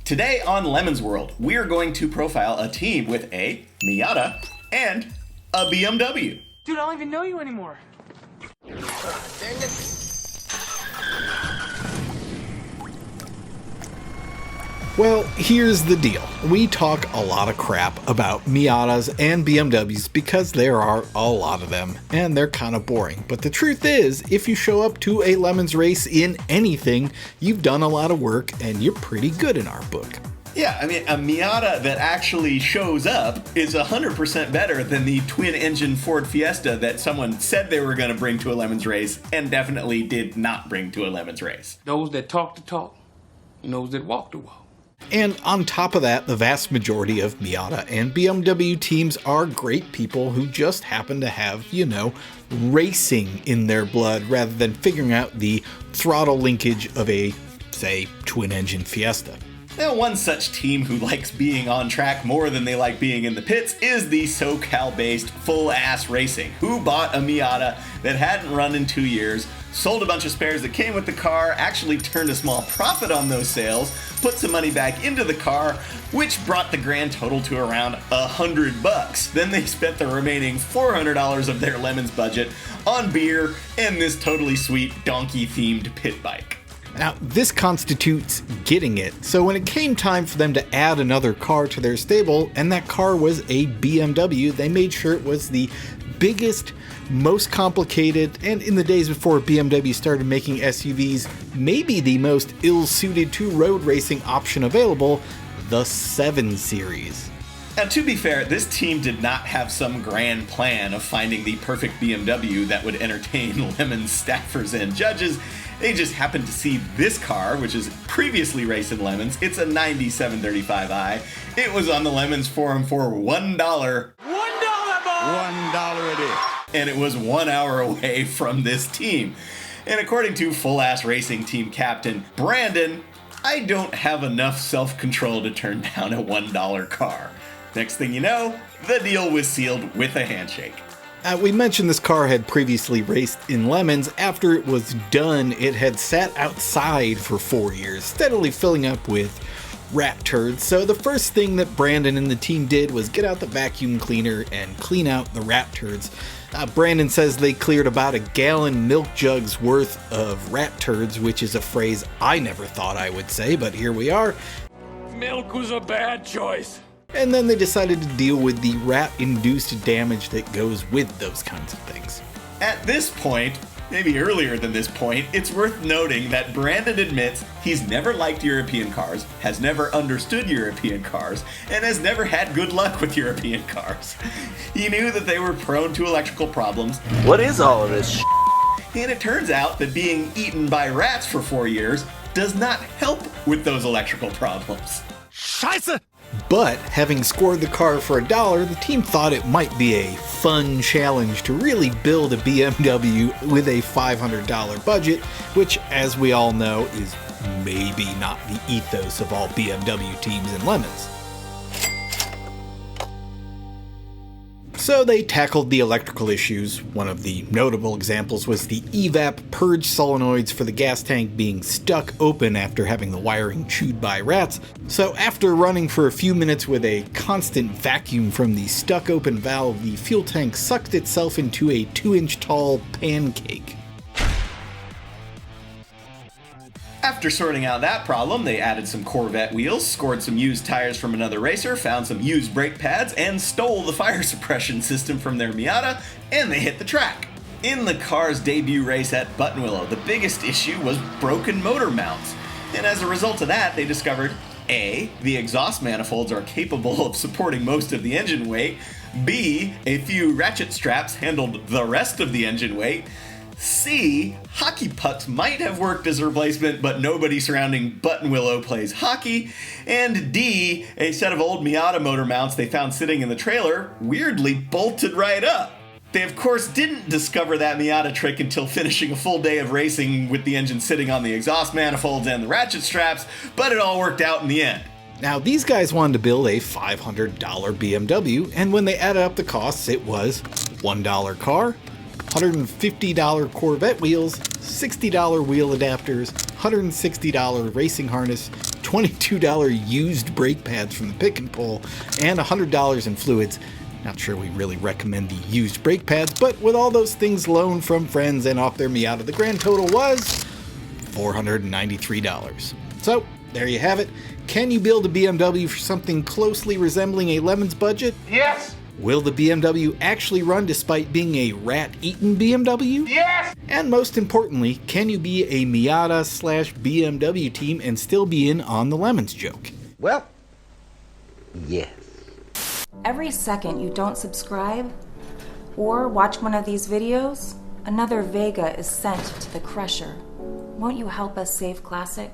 Today on Lemon's World, we are going to profile a team with a Miata and a BMW. Dude, I don't even know you anymore. Dang it. Well, here's the deal. We talk a lot of crap about Miatas and BMWs because there are a lot of them, and they're kind of boring. But the truth is, if you show up to a Lemons race in anything, you've done a lot of work and you're pretty good in our book. Yeah, I mean, a Miata that actually shows up is 100% better than the twin-engine Ford Fiesta that someone said they were going to bring to a Lemons race and definitely did not bring to a Lemons race. Those that talk the talk, and those that walk the walk. And on top of that, the vast majority of Miata and BMW teams are great people who just happen to have, racing in their blood rather than figuring out the throttle linkage of a, say, twin-engine Fiesta. Now, one such team who likes being on track more than they like being in the pits is the SoCal-based Full Ass Racing, who bought a Miata that hadn't run in 2 years, sold a bunch of spares that came with the car, actually turned a small profit on those sales, put some money back into the car, which brought the grand total to around $100. Then they spent the remaining $400 of their Lemons budget on beer and this totally sweet donkey-themed pit bike. Now, this constitutes getting it, so when it came time for them to add another car to their stable, and that car was a BMW, they made sure it was the biggest, most complicated, and in the days before BMW started making SUVs, maybe the most ill-suited to road racing option available, the 7 Series. Now, to be fair, this team did not have some grand plan of finding the perfect BMW that would entertain Lemons staffers and judges. They just happened to see this car, which is previously raced in Lemons. It's a 9735i. It was on the Lemons forum for $1. $1, $1 it is. And it was 1 hour away from this team. And according to Full Ass Racing team captain Brandon, I don't have enough self-control to turn down a $1 car. Next thing you know, the deal was sealed with a handshake. We mentioned this car had previously raced in Lemons. After it was done, it had sat outside for 4 years, steadily filling up with rat turds. So the first thing that Brandon and the team did was get out the vacuum cleaner and clean out the rat turds. Brandon says they cleared about a gallon milk jug's worth of rat turds, which is a phrase I never thought I would say, but here we are. Milk was a bad choice. And then they decided to deal with the rat-induced damage that goes with those kinds of things. At this point, maybe earlier than this point, it's worth noting that Brandon admits he's never liked European cars, has never understood European cars, and has never had good luck with European cars. He knew that they were prone to electrical problems. What is all of this And it turns out that being eaten by rats for 4 years does not help with those electrical problems. Scheiße! But having scored the car for $1, the team thought it might be a fun challenge to really build a BMW with a $500 budget, which, as we all know, is maybe not the ethos of all BMW teams in Lemons. So they tackled the electrical issues. One of the notable examples was the evap purge solenoids for the gas tank being stuck open after having the wiring chewed by rats. So after running for a few minutes with a constant vacuum from the stuck open valve, the fuel tank sucked itself into a 2-inch tall pancake. After sorting out that problem, they added some Corvette wheels, scored some used tires from another racer, found some used brake pads, and stole the fire suppression system from their Miata, and they hit the track. In the car's debut race at Buttonwillow, the biggest issue was broken motor mounts. And as a result of that, they discovered A, the exhaust manifolds are capable of supporting most of the engine weight, B, a few ratchet straps handled the rest of the engine weight, C, hockey pucks might have worked as a replacement, but nobody surrounding Buttonwillow plays hockey, and D, a set of old Miata motor mounts they found sitting in the trailer weirdly bolted right up. They of course didn't discover that Miata trick until finishing a full day of racing with the engine sitting on the exhaust manifolds and the ratchet straps, but it all worked out in the end. Now, these guys wanted to build a $500 BMW, and when they added up the costs, it was $1 car, $150 Corvette wheels, $60 wheel adapters, $160 racing harness, $22 used brake pads from the pick and pull, and $100 in fluids. Not sure we really recommend the used brake pads, but with all those things loaned from friends and off their Miata, the grand total was $493. So, there you have it. Can you build a BMW for something closely resembling a Lemon's budget? Yes! Will the BMW actually run despite being a rat-eaten BMW? Yes! And most importantly, can you be a Miata/BMW team and still be in on the Lemons joke? Well, yes. Every second you don't subscribe or watch one of these videos, another Vega is sent to the crusher. Won't you help us save Classic?